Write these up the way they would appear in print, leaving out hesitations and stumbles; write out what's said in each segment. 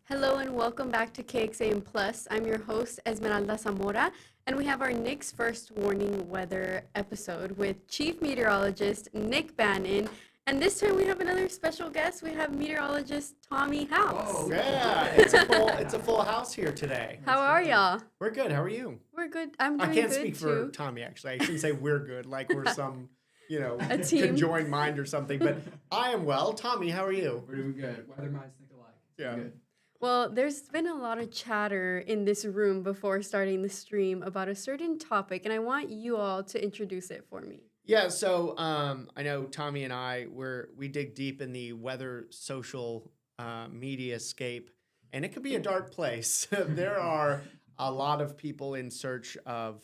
Hello and welcome back to KXAM Plus. I'm your host, Esmeralda Zamora, and we have our Nick's First Warning Weather episode with Chief Meteorologist Nick Bannin. And this time we have another special guest. We have meteorologist Tommy House. Oh, yeah, it's a full house here today. How are y'all? We're good. How are you? We're good. I'm doing I can't good speak too. for Tommy, actually. I shouldn't say we're good, like we're some, A team. conjoined mind or something. But I am well. Tommy, how are you? We're doing good. Weather minds think alike. Yeah. Good. Well, there's been a lot of chatter in this room before starting the stream about a certain topic, and I want you all to introduce it for me. Yeah, so I know Tommy and I, we dig deep in the weather social media scape, and it could be a dark place. There are a lot of people in search of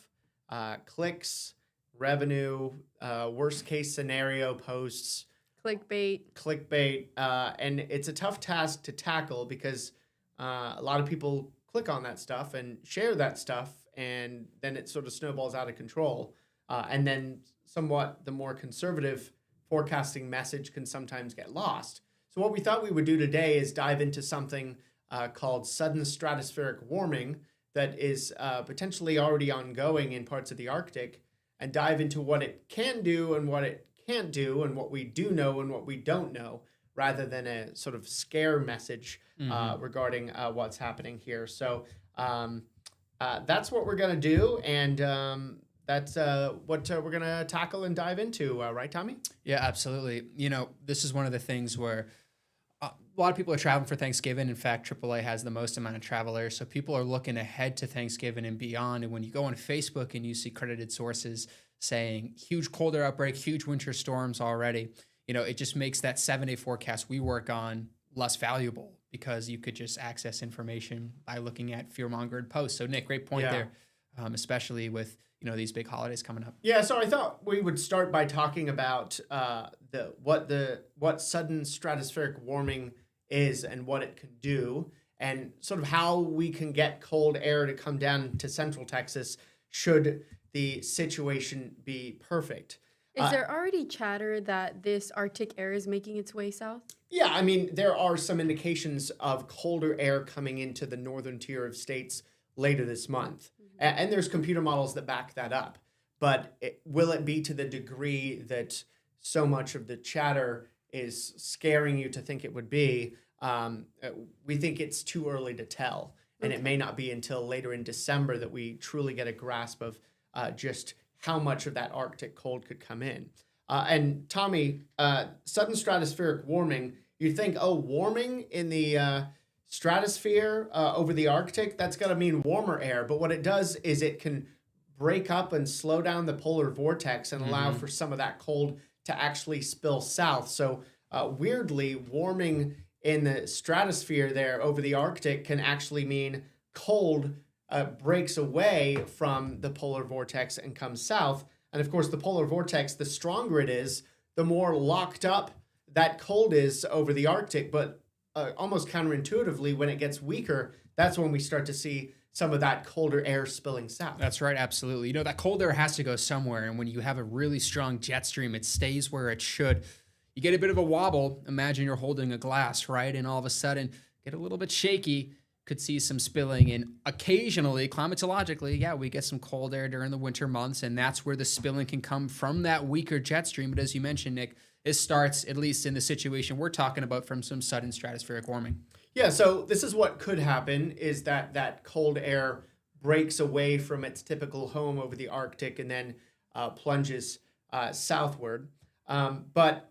clicks, revenue, worst case scenario posts, Clickbait. and it's a tough task to tackle because a lot of people click on that stuff and share that stuff, and then it sort of snowballs out of control. And then somewhat the more conservative forecasting message can sometimes get lost. So what we thought we would do today is dive into something called sudden stratospheric warming that is potentially already ongoing in parts of the Arctic, and dive into what it can do and what it can't do and what we do know and what we don't know, rather than a sort of scare message regarding what's happening here. So that's what we're going to do, and that's what we're going to tackle and dive into, right, Tommy? Yeah, absolutely. This is one of the things where a lot of people are traveling for Thanksgiving. In fact, AAA has the most amount of travelers. So people are looking ahead to Thanksgiving and beyond. And when you go on Facebook and you see credited sources saying huge cold air outbreak, huge winter storms already, it just makes that 7-day forecast we work on less valuable because you could just access information by looking at fear-mongered posts. So Nick, great point there, especially with these big holidays coming up. Yeah, so I thought we would start by talking about what sudden stratospheric warming is and what it can do, and sort of how we can get cold air to come down to central Texas should the situation be perfect. Is there already chatter that this Arctic air is making its way south? Yeah, I mean, there are some indications of colder air coming into the northern tier of states later this month. And there's computer models that back that up. But will it be to the degree that so much of the chatter is scaring you to think it would be? We think it's too early to tell. And it may not be until later in December that we truly get a grasp of just how much of that Arctic cold could come in. And Tommy, sudden stratospheric warming, you think, warming in the stratosphere over the Arctic, that's got to mean warmer air. But what it does is it can break up and slow down the polar vortex and allow for some of that cold to actually spill south. So weirdly, warming in the stratosphere there over the Arctic can actually mean cold breaks away from the polar vortex and comes south. And of course, the polar vortex, the stronger it is, the more locked up that cold is over the Arctic. But almost counterintuitively, when it gets weaker, that's when we start to see some of that colder air spilling south. That's right, absolutely. That cold air has to go somewhere, and when you have a really strong jet stream, it stays where it should. You get a bit of a wobble. Imagine you're holding a glass, right? And all of a sudden, get a little bit shaky, could see some spilling. And occasionally, climatologically, we get some cold air during the winter months, and that's where the spilling can come from that weaker jet stream. But as you mentioned, Nick, it starts, at least in the situation we're talking about, from some sudden stratospheric warming. Yeah, so this is what could happen, is that cold air breaks away from its typical home over the Arctic and then plunges southward. But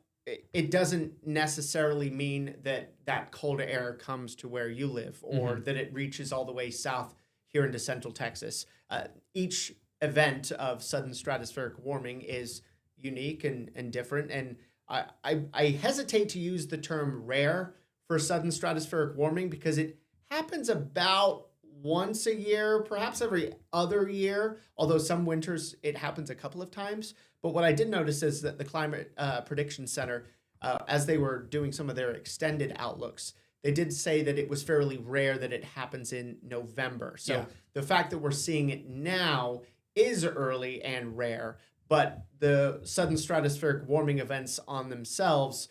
it doesn't necessarily mean that cold air comes to where you live or that it reaches all the way south here into central Texas. Each event of sudden stratospheric warming is unique and different, and I hesitate to use the term rare for sudden stratospheric warming because it happens about once a year, perhaps every other year, although some winters it happens a couple of times. But what I did notice is that the Climate Prediction Center, as they were doing some of their extended outlooks, they did say that it was fairly rare that it happens in November. So the fact that we're seeing it now is early and rare, but the sudden stratospheric warming events on themselves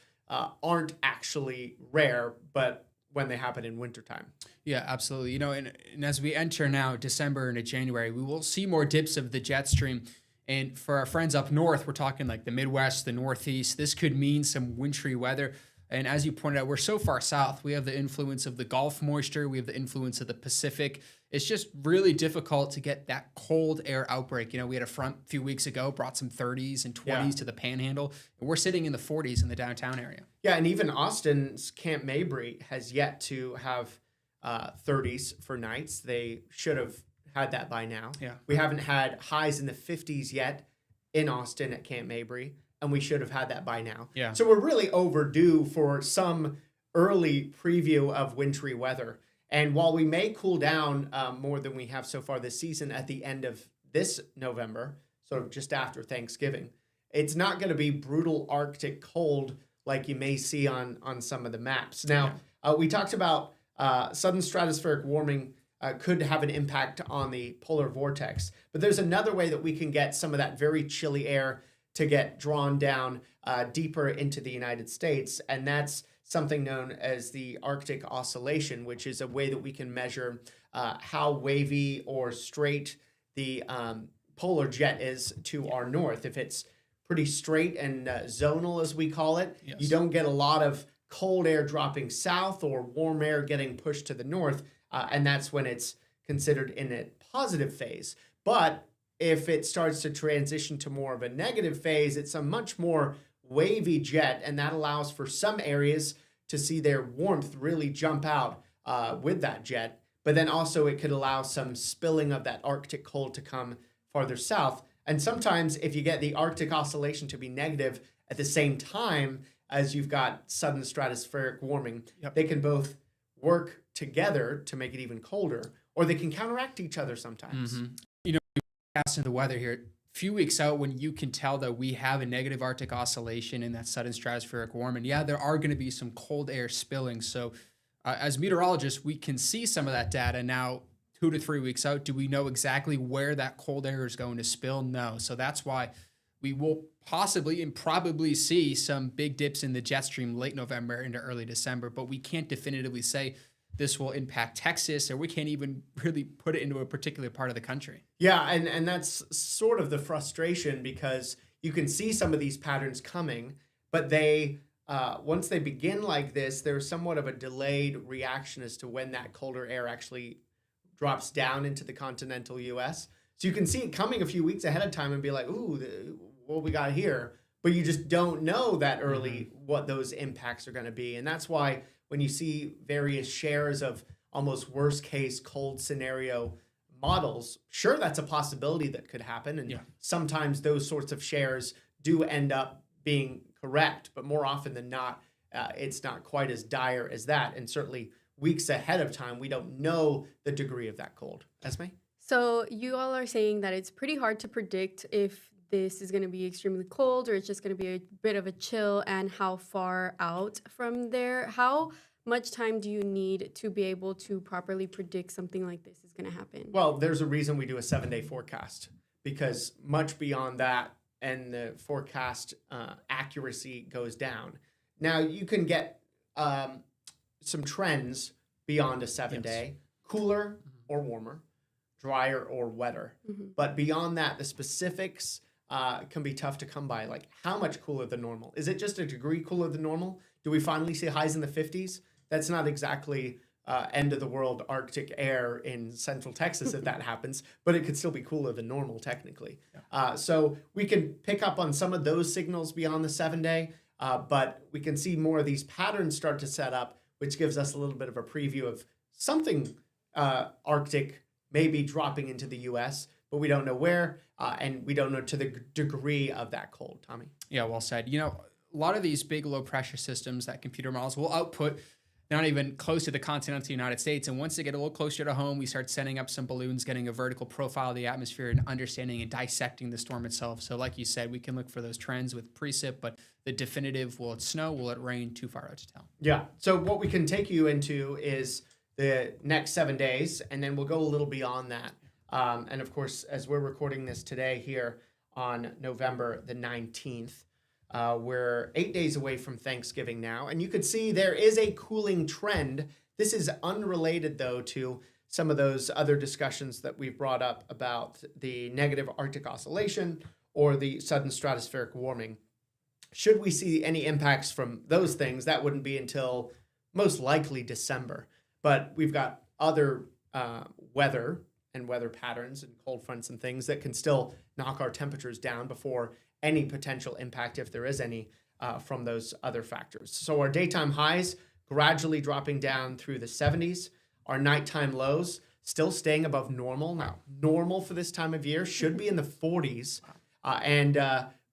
aren't actually rare, but when they happen in wintertime. Yeah, absolutely. And as we enter now December into January, we will see more dips of the jet stream. And for our friends up north, we're talking like the Midwest, the Northeast. This could mean some wintry weather. And as you pointed out, we're so far south. We have the influence of the Gulf moisture. We have the influence of the Pacific. It's just really difficult to get that cold air outbreak. We had a front a few weeks ago, brought some 30s and 20s to the Panhandle. And we're sitting in the 40s in the downtown area. Yeah, and even Austin's Camp Mabry has yet to have 30s for nights. They should have had that by now. Yeah. We haven't had highs in the 50s yet in Austin at Camp Mabry, and we should have had that by now. Yeah. So we're really overdue for some early preview of wintry weather. And while we may cool down more than we have so far this season at the end of this November, sort of just after Thanksgiving, it's not going to be brutal Arctic cold like you may see on some of the maps. Now, we talked about sudden stratospheric warming could have an impact on the polar vortex. But there's another way that we can get some of that very chilly air to get drawn down deeper into the United States, and that's something known as the Arctic oscillation, which is a way that we can measure how wavy or straight the polar jet is to our north. If it's pretty straight and zonal, as we call it, you don't get a lot of cold air dropping south or warm air getting pushed to the north, and that's when it's considered in a positive phase. But if it starts to transition to more of a negative phase, it's a much more wavy jet, and that allows for some areas to see their warmth really jump out with that jet. But then also it could allow some spilling of that Arctic cold to come farther south. And sometimes if you get the Arctic oscillation to be negative at the same time as you've got sudden stratospheric warming, they can both work together to make it even colder, or they can counteract each other sometimes. Mm-hmm. Into the weather here, a few weeks out when you can tell that we have a negative Arctic oscillation and that sudden stratospheric warming, there are going to be some cold air spilling. So as meteorologists, we can see some of that data now 2 to 3 weeks out. Do we know exactly where that cold air is going to spill? No. So that's why we will possibly and probably see some big dips in the jet stream late November into early December, but we can't definitively say this will impact Texas, or we can't even really put it into a particular part of the country. Yeah, and that's sort of the frustration, because you can see some of these patterns coming, but they once they begin like this, there's somewhat of a delayed reaction as to when that colder air actually drops down into the continental U.S. So you can see it coming a few weeks ahead of time and be like, ooh, what we got here? But you just don't know that early what those impacts are going to be. And that's why when you see various shares of almost worst case cold scenario models, sure, that's a possibility that could happen. And sometimes those sorts of shares do end up being correct, but more often than not, it's not quite as dire as that. And certainly weeks ahead of time, we don't know the degree of that cold. Esme? So you all are saying that it's pretty hard to predict if this is going to be extremely cold or it's just going to be a bit of a chill, and how far out from there. How much time do you need to be able to properly predict something like this is going to happen? Well, there's a reason we do a 7-day forecast, because much beyond that and the forecast accuracy goes down. Now, you can get some trends beyond a 7-day, cooler or warmer, drier or wetter. But beyond that, the specifics can be tough to come by. Like, how much cooler than normal? Is it just a degree cooler than normal? Do we finally see highs in the 50s? That's not exactly end of the world Arctic air in central Texas if that happens, but it could still be cooler than normal technically. So we can pick up on some of those signals beyond the 7-day, but we can see more of these patterns start to set up, which gives us a little bit of a preview of something Arctic maybe dropping into the U.S., but we don't know where, and we don't know to the degree of that cold. Tommy? Yeah, well said. A lot of these big low pressure systems that computer models will output, they're not even close to the continental United States. And once they get a little closer to home, we start sending up some balloons, getting a vertical profile of the atmosphere and understanding and dissecting the storm itself. So like you said, we can look for those trends with precip, but the definitive, will it snow, will it rain, too far out to tell. Yeah. So what we can take you into is the next 7 days, and then we'll go a little beyond that. And of course, as we're recording this today here on November the 19th, We're 8 days away from Thanksgiving now, and you could see there is a cooling trend. This is unrelated, though, to some of those other discussions that we've brought up about the negative Arctic oscillation or the sudden stratospheric warming. Should we see any impacts from those things, that wouldn't be until most likely December. But we've got other weather and weather patterns and cold fronts and things that can still knock our temperatures down before any potential impact, if there is any, from those other factors. So our daytime highs gradually dropping down through the 70s. Our nighttime lows still staying above normal. Now, normal for this time of year should be in the 40s. And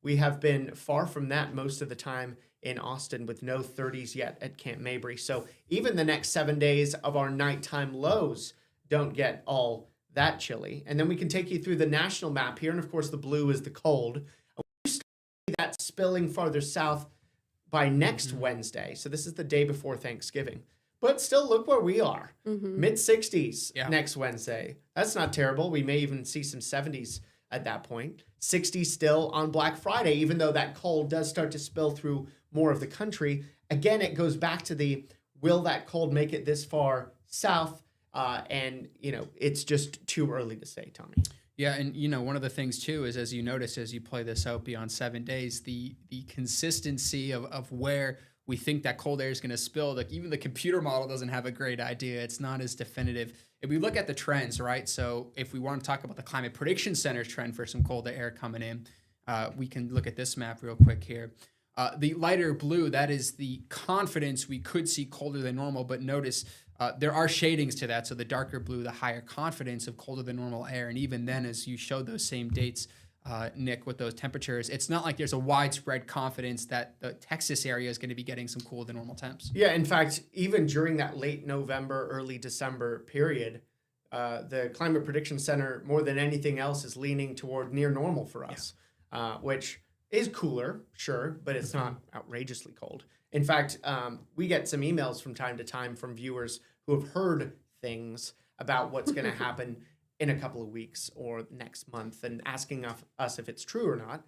we have been far from that most of the time in Austin with no 30s yet at Camp Mabry. So even the next 7 days of our nighttime lows don't get all that chilly. And then we can take you through the national map here. And of course, the blue is the cold. We start to see that spilling farther south by next Wednesday. So this is the day before Thanksgiving. But still, look where we are. Mid 60s next Wednesday. That's not terrible. We may even see some 70s at that point. 60s still on Black Friday, even though that cold does start to spill through more of the country. Again, it goes back to the, will that cold make it this far south? And, it's just too early to say, Tommy. Yeah, and one of the things too is, as you notice as you play this out beyond 7 days, the consistency of where we think that cold air is going to spill. Like even the computer model doesn't have a great idea. It's not as definitive. If we look at the trends, right? So if we want to talk about the Climate Prediction Center's trend for some colder air coming in, we can look at this map real quick here. The lighter blue, that is the confidence we could see colder than normal, but notice there are shadings to that. So the darker blue, the higher confidence of colder than normal air. And even then, as you showed those same dates, Nick, with those temperatures, it's not like there's a widespread confidence that the Texas area is going to be getting some cooler than normal temps. Yeah, in fact, even during that late November, early December period, the Climate Prediction Center, more than anything else, is leaning toward near normal for us, which is cooler, sure, but it's not outrageously cold. In fact, we get some emails from time to time from viewers who have heard things about what's going to happen in a couple of weeks or next month and asking us if it's true or not.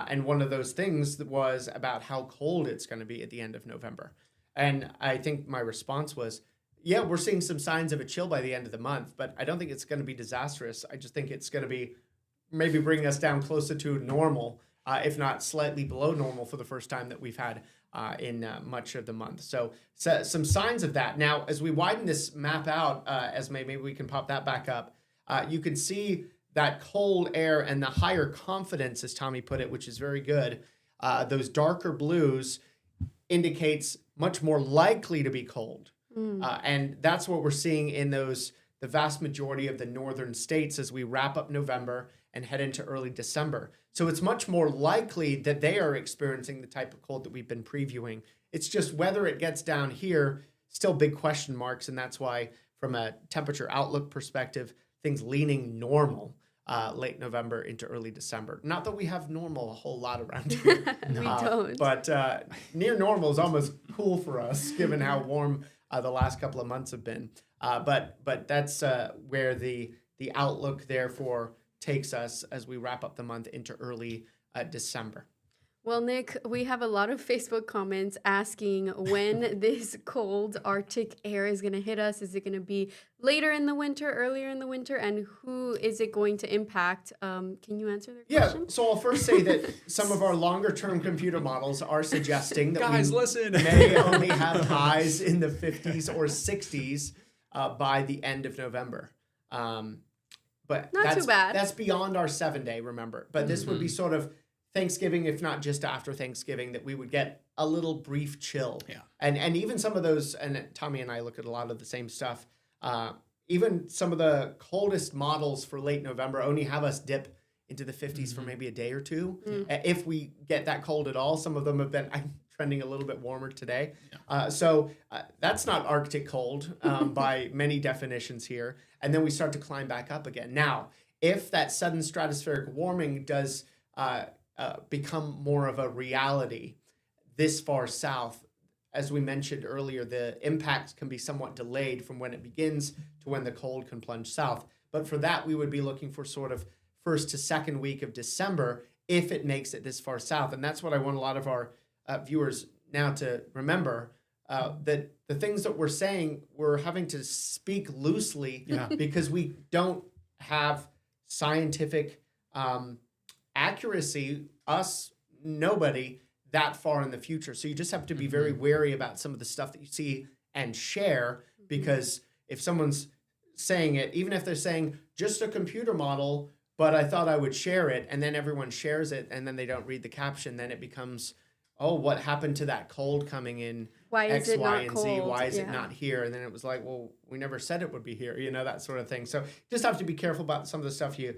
And one of those things was about how cold it's going to be at the end of November. And I think my response was, yeah, we're seeing some signs of a chill by the end of the month, but I don't think it's going to be disastrous. I just think it's going to be maybe bringing us down closer to normal, if not slightly below normal for the first time that we've had in much of the month. So some signs of that. Now, as we widen this map out, as maybe we can pop that back up, you can see that cold air and the higher confidence, as Tommy put it, which is very good. Those darker blues indicates much more likely to be cold. And that's what we're seeing in the vast majority of the northern states as we wrap up November and head into early December. So it's much more likely that they are experiencing the type of cold that we've been previewing. It's just whether it gets down here, still big question marks. And that's why, from a temperature outlook perspective, things leaning normal late November into early December. Not that we have normal a whole lot around here. We don't. But near normal is almost cool for us, given how warm the last couple of months have been. But that's where the outlook, therefore, takes us as we wrap up the month into early December. Well, Nick, we have a lot of Facebook comments asking when this cold Arctic air is going to hit us. Is it going to be later in the winter, earlier in the winter, and who is it going to impact? Can you answer their question? Yeah, so I'll first say that some of our longer-term computer models are suggesting that listen. may only have highs in the 50s or 60s by the end of November. But Not too bad. That's beyond our 7-day, remember. But this would be sort of Thanksgiving, if not just after Thanksgiving, that we would get a little brief chill. Yeah. And even some of those, and Tommy and I look at a lot of the same stuff, even some of the coldest models for late November only have us dip into the 50s for maybe a day or two. If we get that cold at all. Some of them have been trending a little bit warmer today. So that's not Arctic cold by many definitions here. And then we start to climb back up again. Now, if that sudden stratospheric warming does become more of a reality this far south, as we mentioned earlier, the impacts can be somewhat delayed from when it begins to when the cold can plunge south. But for that, we would be looking for sort of first to second week of December if it makes it this far south. And that's what I want a lot of our viewers now to remember, that the things that we're saying, we're having to speak loosely because we don't have scientific accuracy, nobody, that far in the future. So you just have to be very wary about some of the stuff that you see and share, because if someone's saying it, even if they're saying just a computer model, but I thought I would share it, and then everyone shares it, and then they don't read the caption, then it becomes, oh, what happened to that cold coming in Why X, is it Y, not and cold? Z? Why is it not here? And then it was like, well, we never said it would be here, that sort of thing. So just have to be careful about some of the stuff you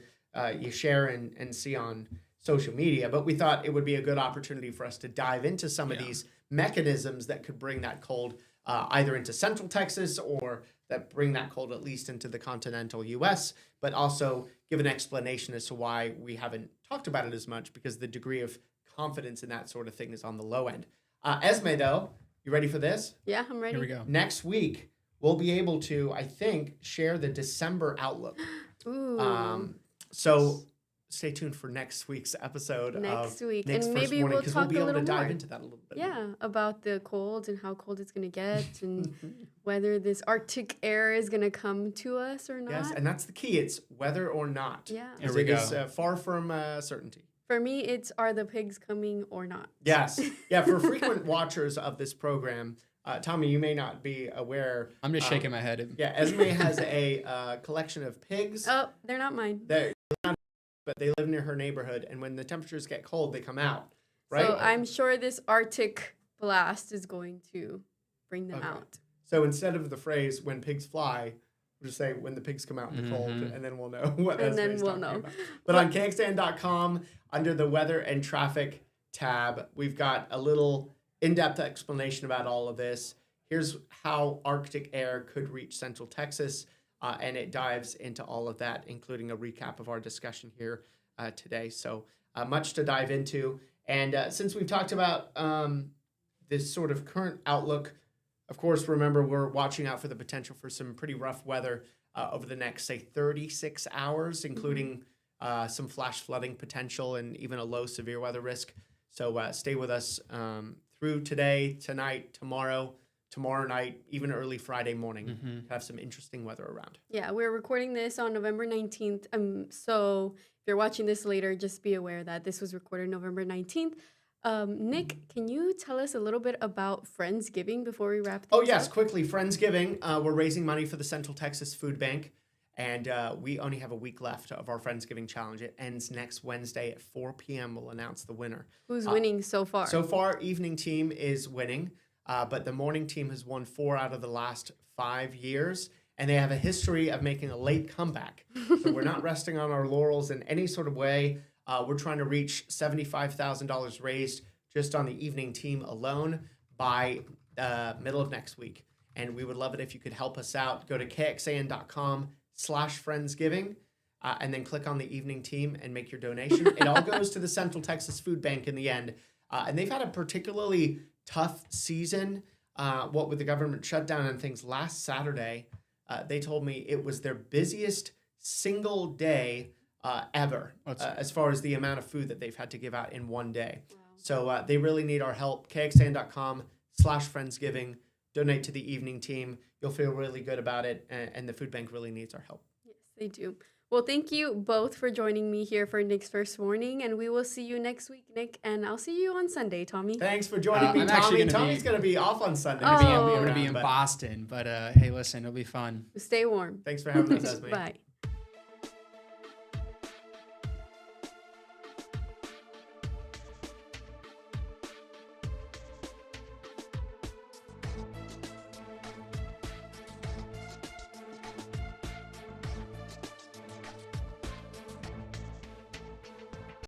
share and see on social media. But we thought it would be a good opportunity for us to dive into some of these mechanisms that could bring that cold either into central Texas, or that bring that cold at least into the continental U.S., but also give an explanation as to why we haven't talked about it as much, because the degree of confidence in that sort of thing is on the low end. Esme, though, you ready for this? Yeah, I'm ready. Here we go. Next week, we'll be able to, I think, share the December outlook. Ooh. So stay tuned for next week's episode. Next week. Nick's And First maybe Warning, we'll 'cause talk be a able to little dive more. into that a little bit. Yeah, about the cold and how cold it's going to get, and whether this Arctic air is going to come to us or not. Yes, and that's the key. It's whether or not. Yeah. Here As we it go. is far from certainty. For me, it's are the pigs coming or not? Yes. Yeah, for frequent watchers of this program, Tommy, you may not be aware. I'm just shaking my head. Yeah, Esme has a collection of pigs. Oh, they're not mine. But they live near her neighborhood, and when the temperatures get cold, they come out, right? So I'm sure this Arctic blast is going to bring them out. So instead of the phrase "when pigs fly," we'll just say "when the pigs come out in the cold," and then we'll know what. And then Esme's we'll talking know. about. But on KXAN.com, under the weather and traffic tab, we've got a little in-depth explanation about all of this. Here's how Arctic air could reach central Texas. And it dives into all of that, including a recap of our discussion here today. So much to dive into. And since we've talked about this sort of current outlook, of course, remember, we're watching out for the potential for some pretty rough weather over the next, say, 36 hours, including some flash flooding potential and even a low severe weather risk. So stay with us through today, tonight, tomorrow night, even early Friday morning, to have some interesting weather around. Yeah, we're recording this on November 19th. So if you're watching this later, just be aware that this was recorded November 19th. Nick, can you tell us a little bit about Friendsgiving before we wrap things Oh, yes, up? quickly. Friendsgiving. We're raising money for the Central Texas Food Bank, and we only have a week left of our Friendsgiving challenge. It ends next Wednesday at 4 p.m. We'll announce the winner. Who's winning so far? So far, evening team is winning. But the morning team has won 4 out of the last 5 years, and they have a history of making a late comeback. So we're not resting on our laurels in any sort of way. We're trying to reach $75,000 raised just on the evening team alone by middle of next week. And we would love it if you could help us out. Go to kxan.com/friendsgiving and then click on the evening team and make your donation. It all goes to the Central Texas Food Bank in the end. And they've had a particularly tough season, what with the government shutdown and things. Last Saturday, they told me it was their busiest single day ever as far as the amount of food that they've had to give out in one day. Wow. So they really need our help. kxan.com/friendsgiving. Donate to the evening team. You'll feel really good about it, and the food bank really needs our help. Yes, they do. Well, thank you both for joining me here for Nick's First Warning, and we will see you next week, Nick, and I'll see you on Sunday, Tommy. Thanks for joining me, I'm actually Tommy. gonna Tommy's going to be off on Sunday. Oh. I'm going to be in Boston, but hey, listen, it'll be fun. Stay warm. Thanks for having us, Esme. Bye.